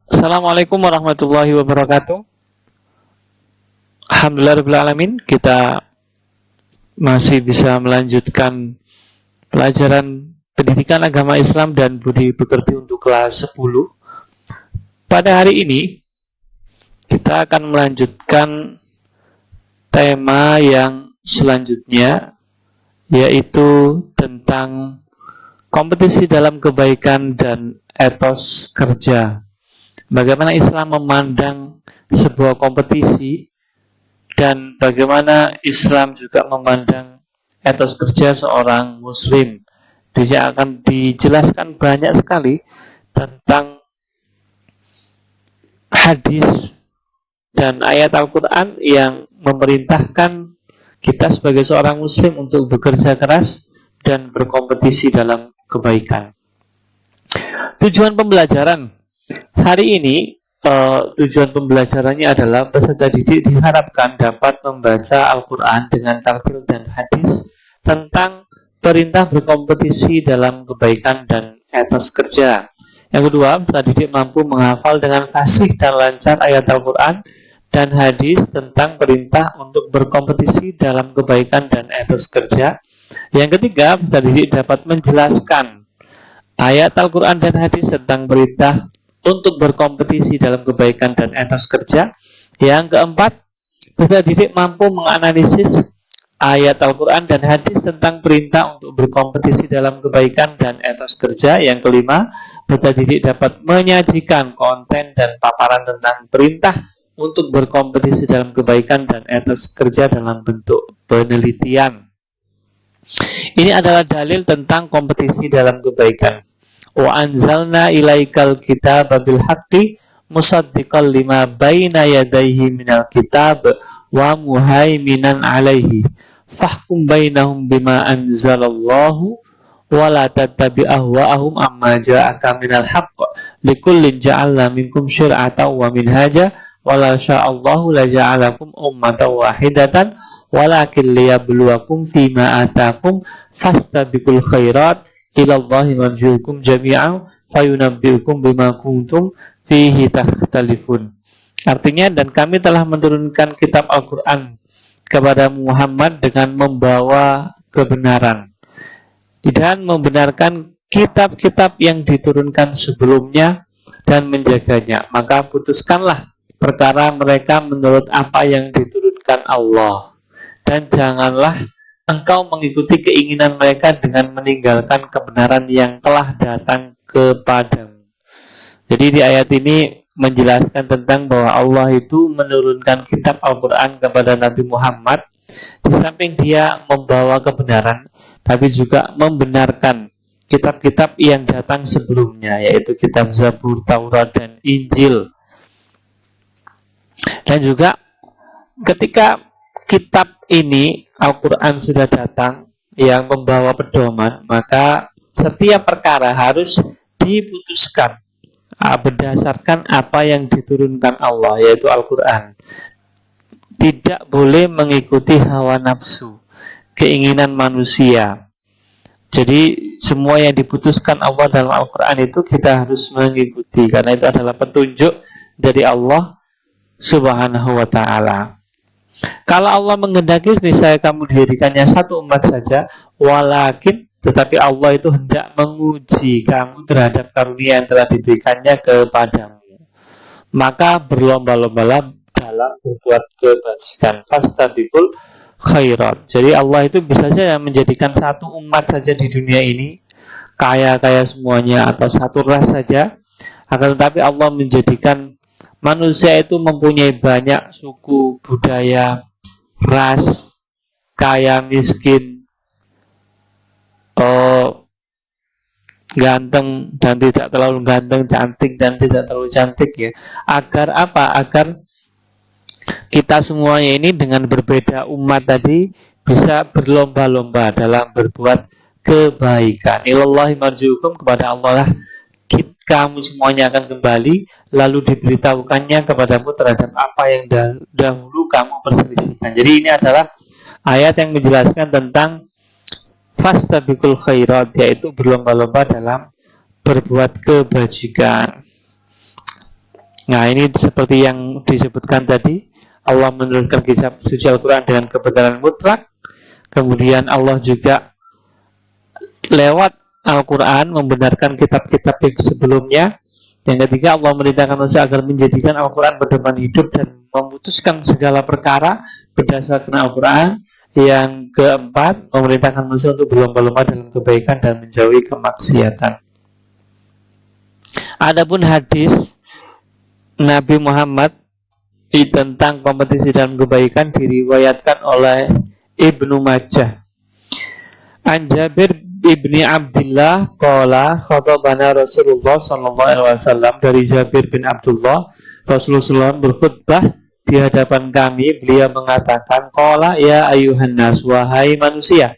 Assalamualaikum warahmatullahi wabarakatuh. Alhamdulillahirrahmanirrahim. Kita masih bisa melanjutkan pelajaran pendidikan agama Islam dan budi pekerti untuk kelas 10. Pada hari ini kita akan melanjutkan tema yang selanjutnya, yaitu tentang kompetisi dalam kebaikan dan etos kerja. Bagaimana Islam memandang sebuah kompetisi dan bagaimana Islam juga memandang etos kerja seorang muslim. Di sini akan dijelaskan banyak sekali tentang hadis dan ayat Al-Quran yang memerintahkan kita sebagai seorang muslim untuk bekerja keras dan berkompetisi dalam kebaikan. Tujuan pembelajaran hari ini, tujuan pembelajarannya adalah peserta didik diharapkan dapat membaca Al-Quran dengan tartil dan hadis tentang perintah berkompetisi dalam kebaikan dan etos kerja. Yang kedua, peserta didik mampu menghafal dengan fasih dan lancar ayat Al-Quran dan hadis tentang perintah untuk berkompetisi dalam kebaikan dan etos kerja. Yang ketiga, peserta didik dapat menjelaskan ayat Al-Quran dan hadis tentang perintah untuk berkompetisi dalam kebaikan dan etos kerja. Yang keempat, peserta didik mampu menganalisis ayat Al-Quran dan hadis tentang perintah untuk berkompetisi dalam kebaikan dan etos kerja. Yang kelima, peserta didik dapat menyajikan konten dan paparan tentang perintah untuk berkompetisi dalam kebaikan dan etos kerja dalam bentuk penelitian. Ini adalah dalil tentang kompetisi dalam kebaikan. Wa anzalna ilaikal kitaba bil haqqi musaddiqal lima baina yadayhi minal kitab wa muhaiminan alaihi fahkum bainahum bima anzalallahu wa la tattabi ahwa'ahum amma ja'aka minal haqq likullin ja'alna minkum syir'atan wa minhaja wa la sya'allahu la ja'alakum ummatan wahidatan walakin liyabluwakum fima atakum fastabiqul khairat ilallahi marji'ukum jami'an fayunabbi'ukum bima kuntum fihi takhtalifun. Artinya, dan kami telah menurunkan kitab Al-Quran kepada Muhammad dengan membawa kebenaran dan membenarkan kitab-kitab yang diturunkan sebelumnya dan menjaganya. Maka putuskanlah perkara mereka menurut apa yang diturunkan Allah, dan janganlah engkau mengikuti keinginan mereka dengan meninggalkan kebenaran yang telah datang kepadamu. Jadi di ayat ini menjelaskan tentang bahwa Allah itu menurunkan kitab Al-Quran kepada Nabi Muhammad. Di samping dia membawa kebenaran, tapi juga membenarkan kitab-kitab yang datang sebelumnya, yaitu kitab Zabur, Taurat, dan Injil. Dan juga ketika kitab ini, Al-Quran, sudah datang yang membawa pedoman, maka setiap perkara harus diputuskan berdasarkan apa yang diturunkan Allah, yaitu Al-Quran. Tidak boleh mengikuti hawa nafsu, keinginan manusia. Jadi semua yang diputuskan Allah dalam Al-Quran itu kita harus mengikuti, karena itu adalah petunjuk dari Allah Subhanahu wa ta'ala. Kalau Allah menghendaki niscaya kamu didirikannya satu umat saja, walakin tetapi Allah itu hendak menguji kamu terhadap karunia yang telah diberikannya kepadamu. Maka berlomba-lombalah dalam berbuat kebajikan. Fastabiqul khairat. Jadi Allah itu bisa saja menjadikan satu umat saja di dunia ini, kaya-kaya semuanya, atau satu ras saja. Akan tetapi Allah menjadikan manusia itu mempunyai banyak suku, budaya, ras, kaya, miskin, ganteng dan tidak terlalu ganteng, cantik dan tidak terlalu cantik, ya. Agar apa? Agar kita semuanya ini dengan berbeda umat tadi bisa berlomba-lomba dalam berbuat kebaikan. Ilallahi marji'ukum, kepada Allah lah kamu semuanya akan kembali, lalu diberitahukannya kepadamu terhadap apa yang dahulu kamu perselisihkan. Jadi ini adalah ayat yang menjelaskan tentang fastabiqul khairat, yaitu berlomba-lomba dalam berbuat kebajikan. Nah, ini seperti yang disebutkan tadi, Allah menurunkan kitab suci Al-Quran dengan kebenaran mutlak. Kemudian Allah juga lewat Al-Quran membenarkan kitab-kitab yang sebelumnya. Yang ketiga, Allah merintahkan manusia agar menjadikan Al-Quran pedoman hidup dan memutuskan segala perkara berdasarkan Al-Quran. Yang keempat, memerintahkan manusia untuk berlomba-lomba dalam kebaikan dan menjauhi kemaksiatan. Adapun hadis Nabi Muhammad tentang kompetisi dalam kebaikan diriwayatkan oleh Ibnu Majah. An Jabir ibni Abdullah qala khatabana Rasulullah sallallahu alaihi wasallam, dari Jabir bin Abdullah, Rasulullah SAW berkhutbah di hadapan kami. Beliau mengatakan, qala ya ayuhan nas, wahai manusia,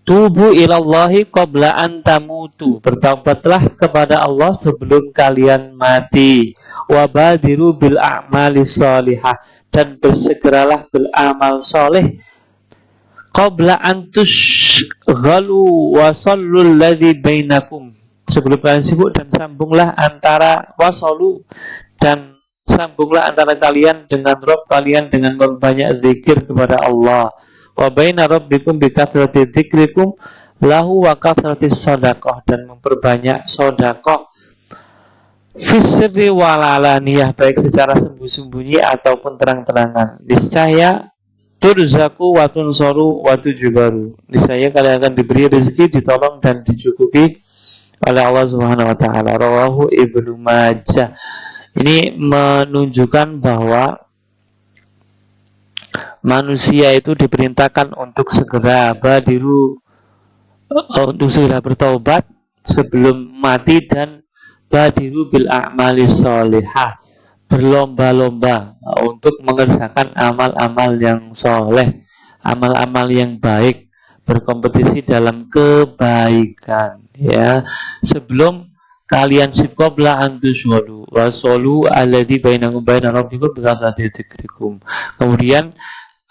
tubu ilallahi qabla an tamutu, bertaubatlah kepada Allah sebelum kalian mati. Wabadiru bil a'mali sholihah, dan bersegeralah beramal soleh. Qabla an tushghalu wa sallul ladzi bainakum, sebelum kalian sibuk, dan sambunglah antara wasalu, dan sambunglah antara kalian dengan Rabb kalian dengan memperbanyak zikir kepada Allah. Wa baina rabbikum bi kathrati dzikrikum lahu wa kathrati shadaqah, dan memperbanyak sedekah fisri wal alaniyah, baik secara sembunyi-sembunyi ataupun terang-terangan. Niscaya turzaku wa tunsaru wa tujubaru, niscaya kalian akan diberi rezeki, ditolong dan dicukupi oleh Allah Subhanahu wa taala. Rawahu Ibnu Majah. Ini menunjukkan bahwa manusia itu diperintahkan untuk segera bertaubat sebelum mati, dan badiru bil a'mali sholihah, berlomba-lomba untuk mengerjakan amal-amal yang soleh, amal-amal yang baik, berkompetisi dalam kebaikan, ya, sebelum kalian qabla an tusyhadu wa sallu alladzi bainakum baina rabbikum bi kathrati dzikrikum. Kemudian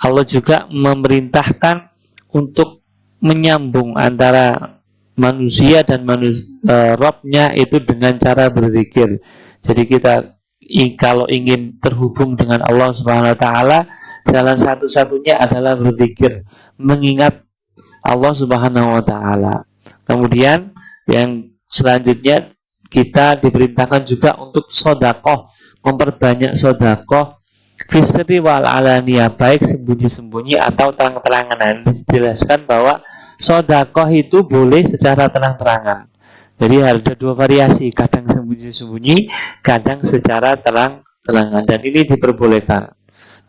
Allah juga memerintahkan untuk menyambung antara manusia dan Rabb-nya itu dengan cara berzikir. Jadi kita kalau ingin terhubung dengan Allah Subhanahu wa taala, jalan satu-satunya adalah berzikir, mengingat Allah Subhanahu wa taala. Kemudian yang selanjutnya, kita diperintahkan juga untuk sedekah, memperbanyak sedekah fisri wal alaniyah, baik sembunyi-sembunyi atau terang-terangan. Dijelaskan bahwa sedekah itu boleh secara terang-terangan. Jadi ada dua variasi, kadang sembunyi-sembunyi, kadang secara terang-terangan, dan ini diperbolehkan.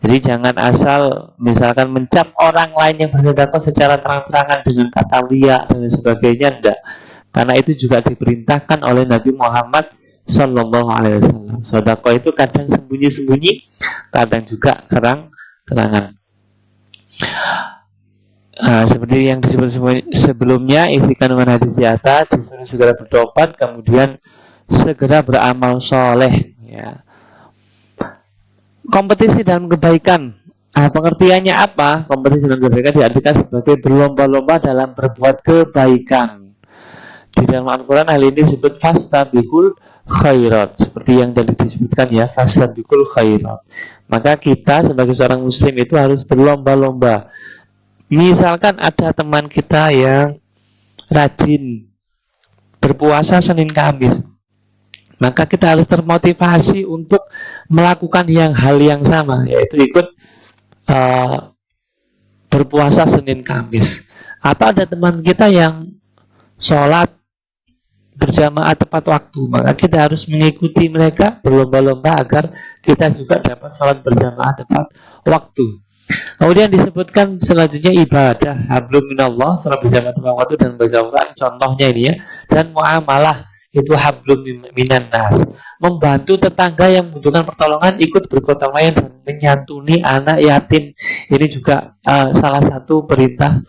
Jadi jangan asal misalkan mencap orang lain yang bersedekah secara terang-terangan dengan kata riya dan sebagainya, enggak. Karena itu juga diperintahkan oleh Nabi Muhammad Sallallahu Alaihi Wasallam. Sedekah itu kadang sembunyi-sembunyi, kadang juga terang-terangan. Seperti yang disebut sebelumnya, isi kandungan hadis di atas, disuruh segera bertobat, kemudian segera beramal soleh. Ya. Kompetisi dalam kebaikan. Pengertiannya apa? Kompetisi dalam kebaikan diartikan sebagai berlomba-lomba dalam berbuat kebaikan. Di dalam Al-Quran hal ini disebut fastabiqul khairat, seperti yang tadi disebutkan, ya, fastabiqul khairat. Maka kita sebagai seorang muslim itu harus berlomba-lomba. Misalkan ada teman kita yang rajin berpuasa Senin Kamis, maka kita harus termotivasi untuk melakukan hal yang sama, yaitu ikut berpuasa Senin Kamis. Atau ada teman kita yang sholat berjamaah tepat waktu, maka kita harus mengikuti mereka, berlomba-lomba agar kita juga dapat sholat berjamaah tepat waktu. Kemudian disebutkan selanjutnya ibadah, hablum minallah, sholat berjamaah tepat waktu dan baca Quran, contohnya ini, ya. Dan muamalah itu hablum minan nas, membantu tetangga yang membutuhkan pertolongan, ikut bergotong royong dan menyantuni anak yatim. Ini juga salah satu perintah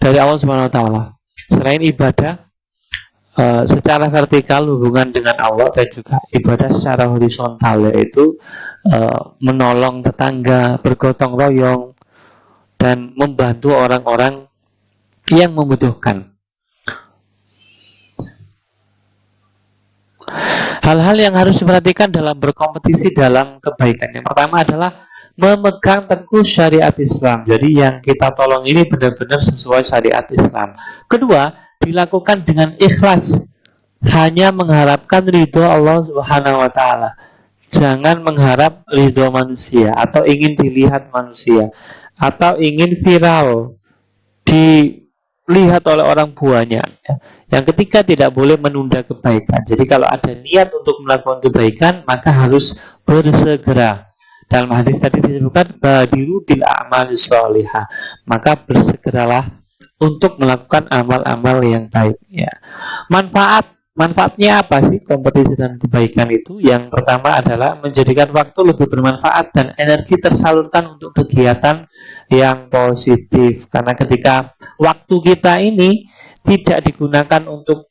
dari Allah Subhanahu wa taala. Selain ibadah secara vertikal hubungan dengan Allah, dan juga ibadah secara horizontal, yaitu menolong tetangga, bergotong royong, dan membantu orang-orang yang membutuhkan. Hal-hal yang harus diperhatikan dalam berkompetisi dalam kebaikan. Yang pertama adalah memegang teguh syariat Islam. Jadi yang kita tolong ini benar-benar sesuai syariat Islam. Kedua, dilakukan dengan ikhlas, hanya mengharapkan ridho Allah Subhanahu wa taala. Jangan mengharap ridho manusia atau ingin dilihat manusia atau ingin viral dilihat oleh orang buahnya. Yang ketiga, tidak boleh menunda kebaikan. Jadi kalau ada niat untuk melakukan kebaikan, maka harus bersegera. Dalam hadis tadi disebutkan badiru bil a'mali sholihah. Maka bersegeralah untuk melakukan amal-amal yang baik. Ya. Manfaatnya apa sih kompetisi dan kebaikan itu? Yang pertama adalah menjadikan waktu lebih bermanfaat dan energi tersalurkan untuk kegiatan yang positif. Karena ketika waktu kita ini tidak digunakan untuk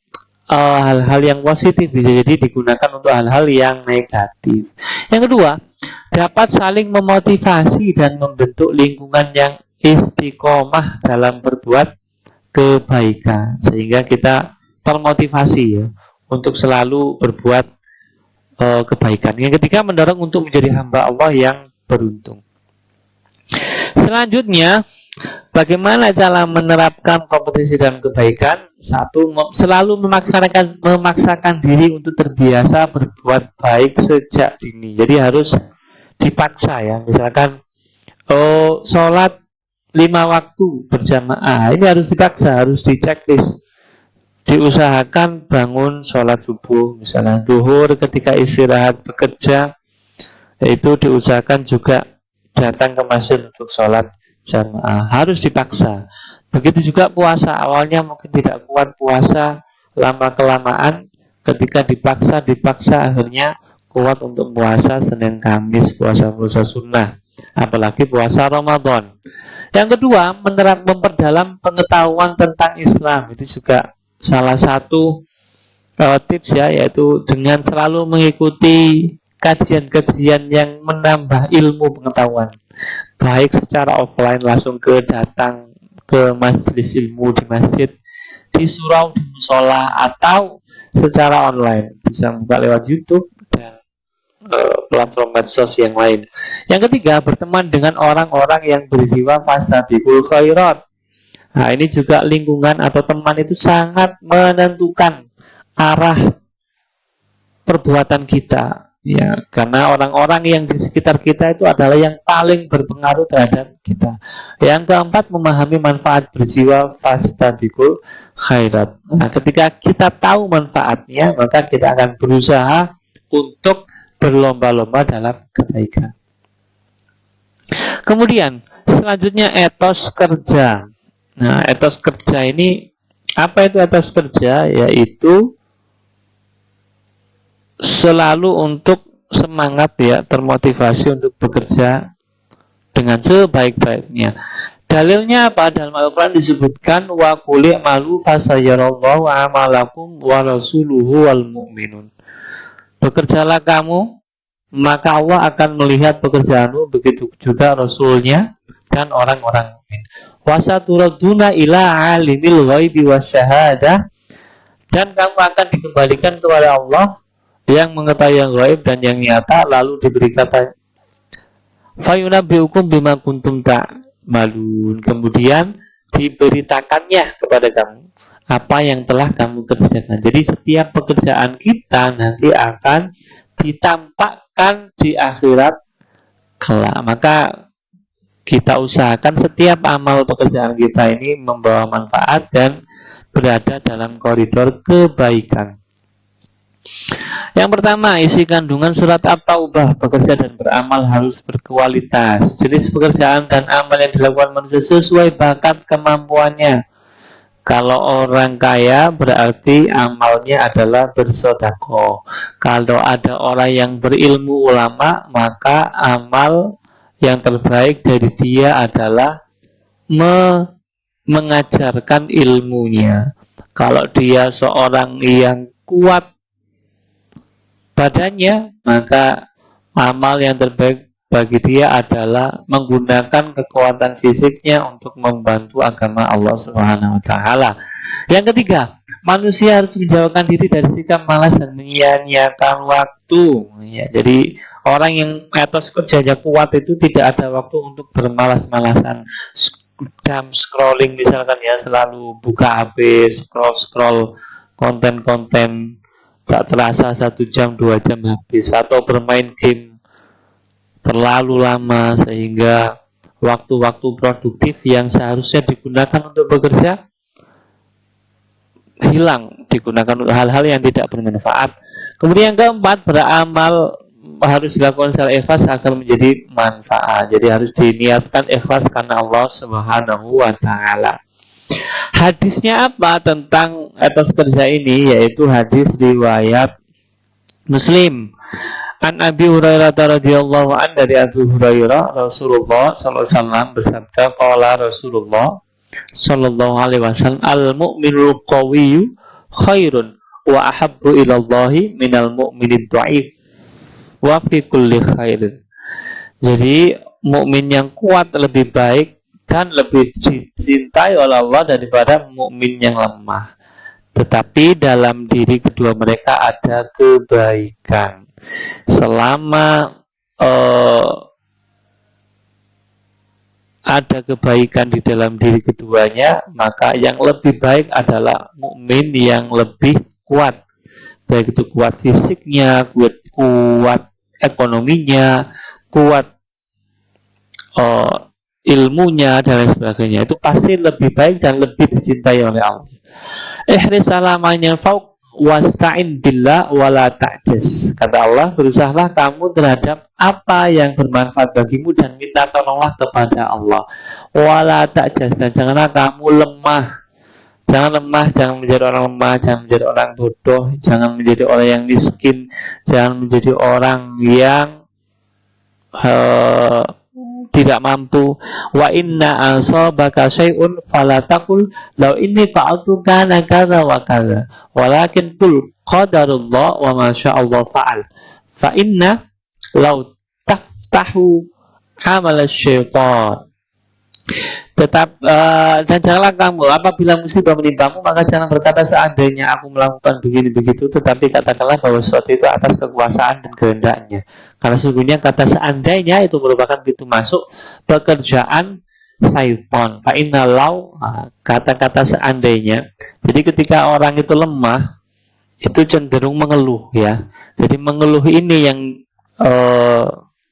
hal-hal yang positif, bisa jadi digunakan untuk hal-hal yang negatif. Yang kedua, dapat saling memotivasi dan membentuk lingkungan yang istiqomah dalam berbuat kebaikan, sehingga kita termotivasi ya untuk selalu berbuat kebaikan. Yang ketiga, mendorong untuk menjadi hamba Allah yang beruntung. Selanjutnya, bagaimana cara menerapkan kompetisi dan kebaikan? Satu, selalu memaksakan diri untuk terbiasa berbuat baik sejak dini. Jadi harus dipaksa ya. Misalkan sholat 5 waktu berjamaah, ini harus dipaksa, harus diceklis. Diusahakan bangun sholat subuh, misalnya zuhur ketika istirahat bekerja, yaitu diusahakan juga datang ke masjid untuk sholat jamaah, harus dipaksa. Begitu juga puasa, awalnya mungkin tidak kuat puasa, lama-kelamaan ketika dipaksa akhirnya kuat untuk puasa Senin Kamis, puasa sunnah, apalagi puasa Ramadan. Yang kedua, memperdalam pengetahuan tentang Islam. Itu juga salah satu tips ya, yaitu dengan selalu mengikuti kajian-kajian yang menambah ilmu pengetahuan, baik secara offline langsung datang ke majelis ilmu di masjid, di surau, di musola, atau secara online bisa buka lewat YouTube dan platform medsos yang lain. Yang ketiga, berteman dengan orang-orang yang berjiwa fastabiqul khairat. Nah, ini juga lingkungan atau teman itu sangat menentukan arah perbuatan kita. Ya, karena orang-orang yang di sekitar kita itu adalah yang paling berpengaruh terhadap kita. Yang keempat, memahami manfaat berjiwa fastabiqul khairat. Nah, ketika kita tahu manfaatnya, maka kita akan berusaha untuk berlomba-lomba dalam kebaikan. Kemudian, selanjutnya etos kerja. Nah, etos kerja ini, apa itu etos kerja? Yaitu selalu untuk semangat ya, termotivasi untuk bekerja dengan sebaik-baiknya. Dalilnya apa? Dalam Al-Quran disebutkan wa qul i'malu fasayarallahu amalakum wa rasuluhu wal mu'minun. Bekerjalah kamu, maka Allah akan melihat pekerjaanmu, begitu juga Rasulnya dan orang-orang mukmin. Wasaturaduna ila alimil ghaibi wasyahadah, dan kamu akan dikembalikan kepada Allah yang mengetahui yang gaib dan yang nyata, lalu diberi kata fayunabbiukum bima kuntum ta'malun, kemudian diberitakannya kepada kamu apa yang telah kamu kerjakan. Jadi setiap pekerjaan kita nanti akan ditampakkan di akhirat kelak. Maka kita usahakan setiap amal pekerjaan kita ini membawa manfaat dan berada dalam koridor kebaikan. Yang pertama, isi kandungan surat At-Taubah, bekerja dan beramal harus berkualitas. Jenis pekerjaan dan amal yang dilakukan manusia sesuai bakat kemampuannya. Kalau orang kaya berarti amalnya adalah bersedekah. Kalau ada orang yang berilmu ulama, maka amal yang terbaik dari dia adalah mengajarkan ilmunya. Kalau dia seorang yang kuat badannya, maka amal yang terbaik bagi dia adalah menggunakan kekuatan fisiknya untuk membantu agama Allah Subhanahu wa taala. Yang ketiga, manusia harus menjauhkan diri dari sikap malas dan menyia-nyiakan waktu. Ya, jadi orang yang etos kerjanya kuat itu tidak ada waktu untuk bermalas-malasan, scrolling misalkan ya, selalu buka HP, scroll konten-konten, tak terasa 1 jam 2 jam habis, atau bermain game terlalu lama sehingga waktu-waktu produktif yang seharusnya digunakan untuk bekerja hilang, digunakan untuk hal-hal yang tidak bermanfaat. Kemudian yang keempat, beramal harus dilakukan secara ikhlas agar menjadi manfaat. Jadi harus diniatkan ikhlas karena Allah Subhanahu wa taala. Hadisnya apa tentang etos kerja ini? Yaitu hadis riwayat Muslim. An Abi Hurairah radhiyallahu an, dari Abu Hurairah, Rasulullah sallallahu alaihi wasallam bersabda, qala Rasulullah sallallahu alaihi wasallam, al mu'minul qawiyyu khairun wa ahabbu ila Allahi minal mu'minid dhaif wa fi kulli khairin. Jadi mukmin yang kuat lebih baik dan lebih dicintai oleh Allah daripada mukmin yang lemah. Tetapi dalam diri kedua mereka ada kebaikan. Selama ada kebaikan di dalam diri keduanya, maka yang lebih baik adalah mukmin yang lebih kuat, baik itu kuat fisiknya, kuat ekonominya, kuat ilmunya dan lain sebagainya. Itu pasti lebih baik dan lebih dicintai oleh Allah. Ihris ala ma yanfa'uk wasta'in billah wala ta'jaz. Kata Allah, berusahalah kamu terhadap apa yang bermanfaat bagimu dan minta tolonglah kepada Allah. Wala ta'jaz, dan janganlah kamu lemah. Jangan lemah, jangan menjadi orang lemah, jangan menjadi orang bodoh, jangan menjadi orang yang miskin, jangan menjadi orang yang tidak mampu. Wa inna asabaka syai'un fala taqul law inni fa'altu kana kadza wa kadza, walakin qul qadarullah wa ma sya'allahu fa'al. Fa inna law taftahu amal syaitan. Dan janganlah kamu apabila musibah menimpamu, maka jangan berkata seandainya aku melakukan begini begitu, tetapi katakanlah bahwa sesuatu itu atas kekuasaan dan kehendaknya. Karena sesungguhnya kata seandainya itu merupakan pintu masuk pekerjaan syaitan. Fa inna law, kata-kata seandainya. Jadi ketika orang itu lemah, itu cenderung mengeluh ya. Jadi mengeluh ini yang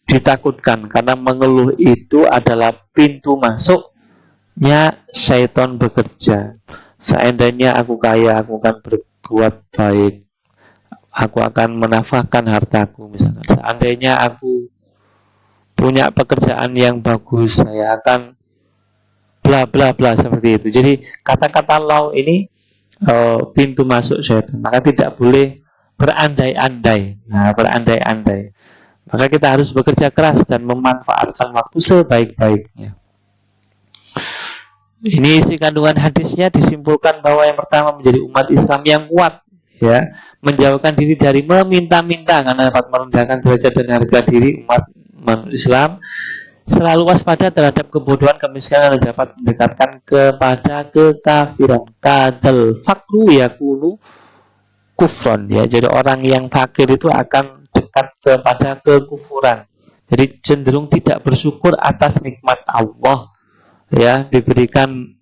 ditakutkan, karena mengeluh itu adalah pintu masuknya syaitan bekerja. Seandainya aku kaya, aku akan berbuat baik, aku akan menafkahkan hartaku misalkan. Seandainya aku punya pekerjaan yang bagus, saya akan bla bla bla, seperti itu. Jadi kata-kata law ini pintu masuk syaitan, maka tidak boleh berandai-andai. Nah, berandai-andai, maka kita harus bekerja keras dan memanfaatkan waktu sebaik-baiknya. Ini isi kandungan hadisnya. Disimpulkan bahwa yang pertama, menjadi umat Islam yang kuat, ya, menjauhkan diri dari meminta-minta karena dapat merendahkan derajat dan harga diri umat Islam. Selalu waspada terhadap kebodohan, kemiskinan yang dapat mendekatkan kepada kekafiran. Kadal fakru yakunu kufron, ya. Jadi orang yang fakir itu akan dekat kepada kekufuran. Jadi cenderung tidak bersyukur atas nikmat Allah, ya, diberikan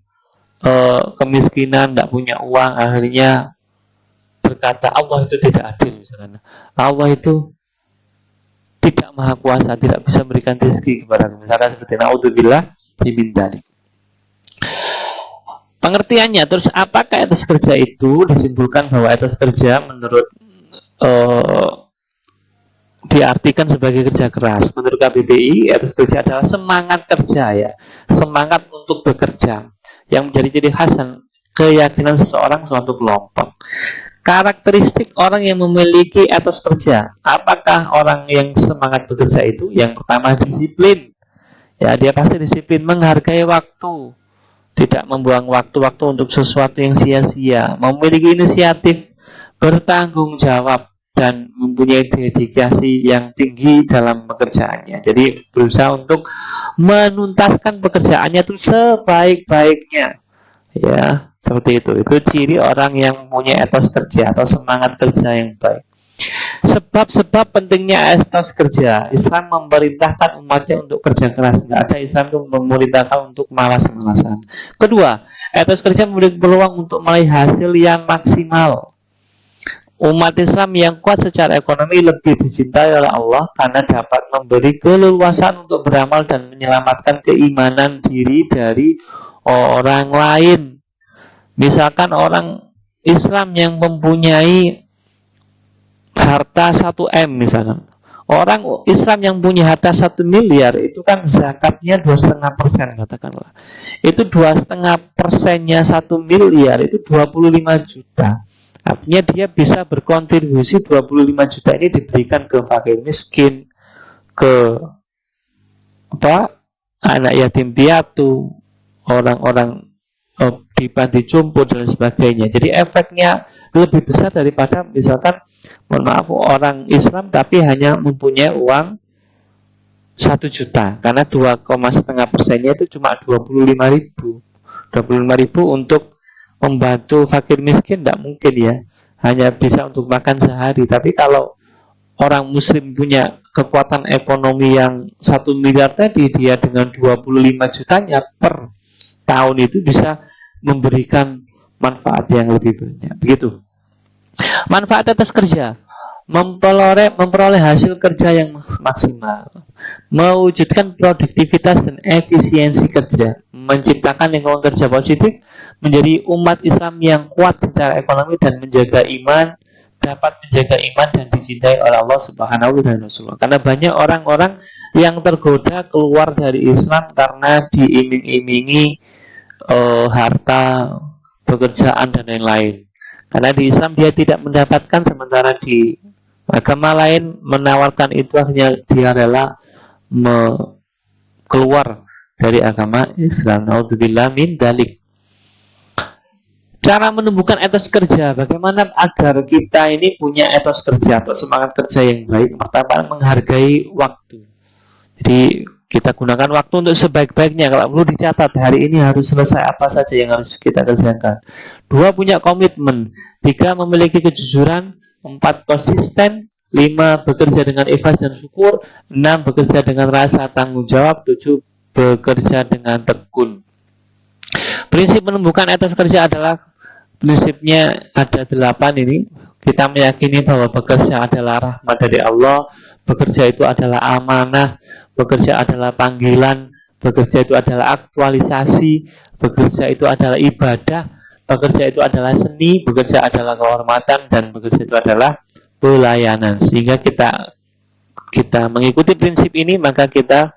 kemiskinan, tidak punya uang, akhirnya berkata Allah itu tidak adil misalnya. Allah itu tidak maha kuasa, tidak bisa memberikan rezeki kepada kami. Misalkan seperti naudzubillah min dzalik. Pengertiannya, terus apakah etos kerja itu? Disimpulkan bahwa etos kerja menurut diartikan sebagai kerja keras. Menurut KBBI, etos kerja adalah semangat kerja, ya, semangat untuk bekerja yang menjadi ciri khas dan keyakinan seseorang suatu kelompok. Karakteristik orang yang memiliki etos kerja. Apakah orang yang semangat bekerja itu? Yang pertama, disiplin. Ya, dia pasti disiplin, menghargai waktu, tidak membuang waktu-waktu untuk sesuatu yang sia-sia, memiliki inisiatif, bertanggung jawab, dan mempunyai dedikasi yang tinggi dalam pekerjaannya. Jadi berusaha untuk menuntaskan pekerjaannya itu sebaik-baiknya. Ya, seperti itu. Itu ciri orang yang punya etos kerja atau semangat kerja yang baik. Sebab-sebab pentingnya etos kerja. Islam memerintahkan umatnya untuk kerja keras. Nggak ada Islam itu memerintahkan untuk malas-malasan. Kedua, etos kerja memberi peluang untuk meraih hasil yang maksimal. Umat Islam yang kuat secara ekonomi lebih dicintai oleh Allah karena dapat memberi keleluasan untuk beramal dan menyelamatkan keimanan diri dari orang lain. Misalkan orang Islam yang mempunyai harta 1 M misalkan. Orang Islam yang punya harta 1 miliar itu kan zakatnya 2,5% katakanlah. Itu 2,5%-nya 1 miliar itu 25 juta. Artinya dia bisa berkontribusi 25 juta ini diberikan ke fakir miskin, ke anak yatim piatu, orang-orang di panti jompo dan sebagainya. Jadi efeknya lebih besar daripada misalkan, mohon maaf, orang Islam tapi hanya mempunyai uang 1 juta, karena 2,5%-nya itu cuma 25.000 untuk membantu fakir miskin tidak mungkin ya, hanya bisa untuk makan sehari. Tapi kalau orang muslim punya kekuatan ekonomi yang 1 miliar tadi, dia dengan 25 jutanya per tahun itu bisa memberikan manfaat yang lebih banyak. Begitu. Manfaat atas kerja, memperoleh hasil kerja yang maksimal, mewujudkan produktivitas dan efisiensi kerja, menciptakan lingkungan kerja positif, menjadi umat Islam yang kuat secara ekonomi dan menjaga iman, dapat menjaga iman dan dicintai oleh Allah Subhanahu wa Ta'ala. Karena banyak orang-orang yang tergoda keluar dari Islam karena diiming-imingi harta, pekerjaan dan lain-lain. Karena di Islam dia tidak mendapatkan, sementara di agama lain menawarkan itu, hanya dia rela keluar dari agama Islam. Naudzubillah min dalik. Cara menumbuhkan etos kerja, bagaimana agar kita ini punya etos kerja atau semangat kerja yang baik? Pertama, menghargai waktu. Jadi kita gunakan waktu untuk sebaik-baiknya. Kalau perlu dicatat, hari ini harus selesai apa saja yang harus kita kerjakan. 2, punya komitmen. 3, memiliki kejujuran. 4, konsisten. 5, bekerja dengan ikhlas dan syukur. 6, bekerja dengan rasa tanggung jawab. 7, bekerja dengan tekun. Prinsip menumbuhkan etos kerja adalah, prinsipnya ada 8 ini. Kita meyakini bahwa bekerja adalah rahmat dari Allah, bekerja itu adalah amanah, bekerja adalah panggilan, bekerja itu adalah aktualisasi, bekerja itu adalah ibadah, bekerja itu adalah seni, bekerja adalah kehormatan, dan bekerja itu adalah pelayanan. Sehingga kita mengikuti prinsip ini, maka kita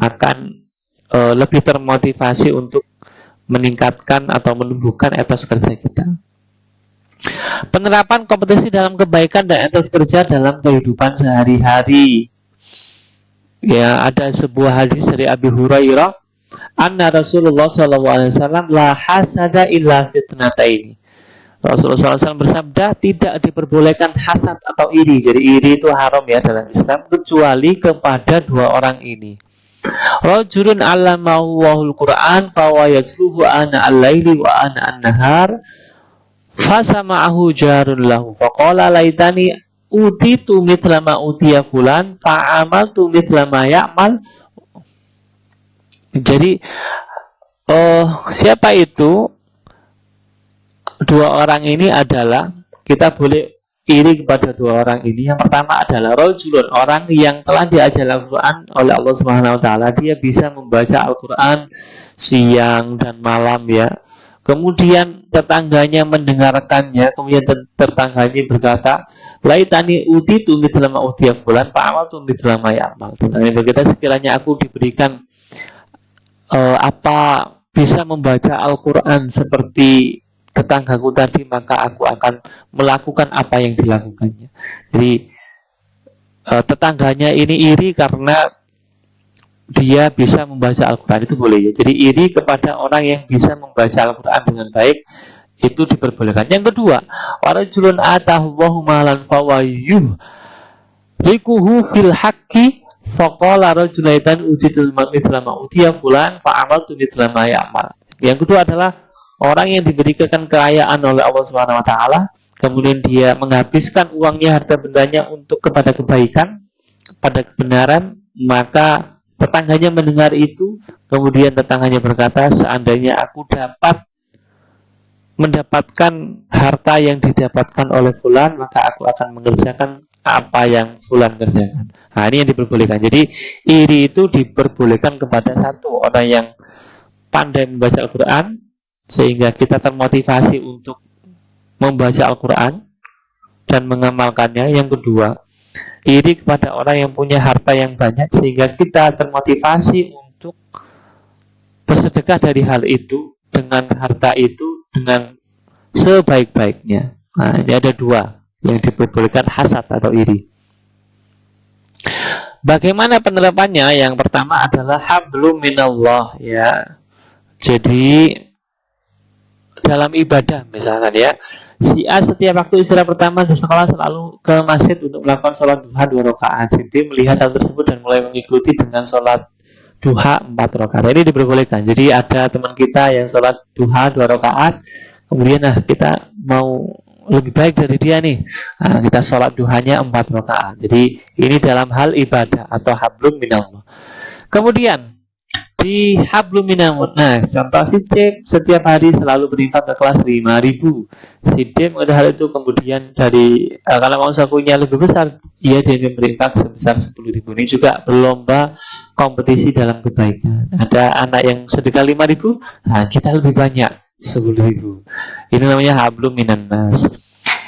akan lebih termotivasi untuk meningkatkan atau menumbuhkan etos kerja kita. Penerapan kompetisi dalam kebaikan dan etos kerja dalam kehidupan sehari-hari. Ya, ada sebuah hadis dari Abi Hurairah, anna Rasulullah SAW la hasada illa fitnataini. Rasulullah SAW bersabda, tidak diperbolehkan hasad atau iri. Jadi iri itu haram ya dalam Islam, kecuali kepada 2 orang ini. Rajulun 'allamahu wahul Qur'an fa huwa yatluhu ana al-laili wa ana an-nahar fasama'ahu jarun lahu faqala laitani utitu mithla ma utiya fulan fa'amaltu mithla ma ya'mal. Jadi siapa itu 2 orang ini adalah, kita boleh iri kepada 2 orang ini. Yang pertama adalah rajulun, orang yang telah diajar Al-Quran oleh Allah Subhanahu wa Ta'ala. Dia bisa membaca Al-Quran siang dan malam ya. Kemudian tetangganya mendengarkannya, kemudian tetangganya berkata, laitani utitu mithla ma utiya fulan fa'amaltu mithla ma ya'mal. Tetangganya berkata, sekiranya aku diberikan bisa membaca Al-Quran seperti tetanggaku tadi, maka aku akan melakukan apa yang dilakukannya. Jadi tetangganya ini iri karena dia bisa membaca Al-Quran, itu boleh ya. Jadi iri kepada orang yang bisa membaca Al-Quran dengan baik, itu diperbolehkan. Yang kedua, warajulun atahu malan fawayuh likuhu fil haqqi faqala rajulaitan utitul mithla ma utiya fulan fa amaltu mithla ma ya'mal. Yang kedua adalah orang yang diberikan kekayaan oleh Allah Subhanahu wa taala, kemudian dia menghabiskan uangnya, harta bendanya untuk kepada kebaikan, pada kebenaran, maka tetangganya mendengar itu, kemudian tetangganya berkata, seandainya aku dapat mendapatkan harta yang didapatkan oleh fulan, maka aku akan mengerjakan apa yang fulan kerjakan. Nah, ini yang diperbolehkan. Jadi iri itu diperbolehkan kepada satu orang yang pandai membaca Al-Quran, sehingga kita termotivasi untuk membaca Al-Quran dan mengamalkannya. Yang kedua, iri kepada orang yang punya harta yang banyak, sehingga kita termotivasi untuk bersedekah dari hal itu, dengan harta itu, dengan sebaik-baiknya. Nah, ini ada dua yang diperbolehkan, hasad atau iri. Bagaimana penerapannya? Yang pertama adalah hablum minallah, ya. Jadi dalam ibadah misalkan, ya, si A setiap waktu istirahat pertama di sekolah selalu ke masjid untuk melakukan sholat duha 2 rakaat. Si B melihat hal tersebut dan mulai mengikuti dengan sholat duha 4 rakaat. Ini diperbolehkan. Jadi ada teman kita yang sholat duha 2 rakaat, kemudian kita mau lebih baik dari dia nih, kita sholat duhanya 4 rakaat. Jadi ini dalam hal ibadah atau hablum minallah. Kemudian di hablum minallah, nah contoh si C setiap hari selalu berinfak ke kelas 5.000. Si D mengenai hal itu, kemudian dari kalau mau sakunya lebih besar, dia berinfak sebesar 10.000. Ini juga berlomba kompetisi dalam kebaikan. Ada anak yang sedekah 5.000, nah kita lebih banyak 10.000. Ini namanya hablum minannas.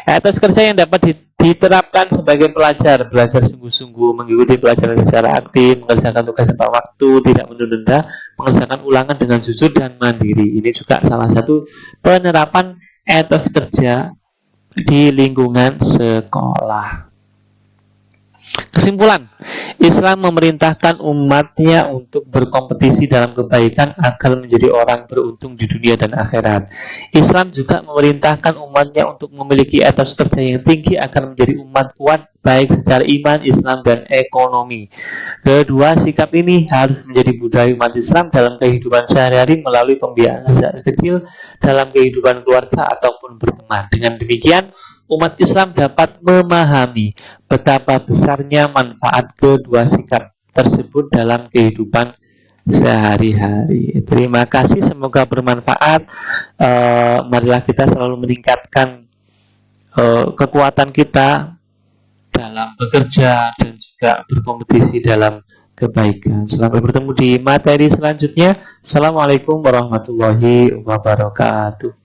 Etos kerja yang dapat diterapkan sebagai pelajar, belajar sungguh-sungguh, mengikuti pelajaran secara aktif, mengerjakan tugas tepat waktu, tidak menunda, mengerjakan ulangan dengan jujur dan mandiri. Ini juga salah satu penerapan etos kerja di lingkungan sekolah. Kesimpulan, Islam memerintahkan umatnya untuk berkompetisi dalam kebaikan agar menjadi orang beruntung di dunia dan akhirat. Islam juga memerintahkan umatnya untuk memiliki etos kerja yang tinggi agar menjadi umat kuat baik secara iman, Islam, dan ekonomi. Kedua sikap ini harus menjadi budaya umat Islam dalam kehidupan sehari-hari melalui pembiayaan sejak kecil dalam kehidupan keluarga ataupun berteman. Dengan demikian, umat Islam dapat memahami betapa besarnya manfaat kedua sikap tersebut dalam kehidupan sehari-hari. Terima kasih, semoga bermanfaat. Marilah kita selalu meningkatkan kekuatan kita dalam bekerja dan juga berkompetisi dalam kebaikan. Sampai bertemu di materi selanjutnya. Assalamualaikum warahmatullahi wabarakatuh.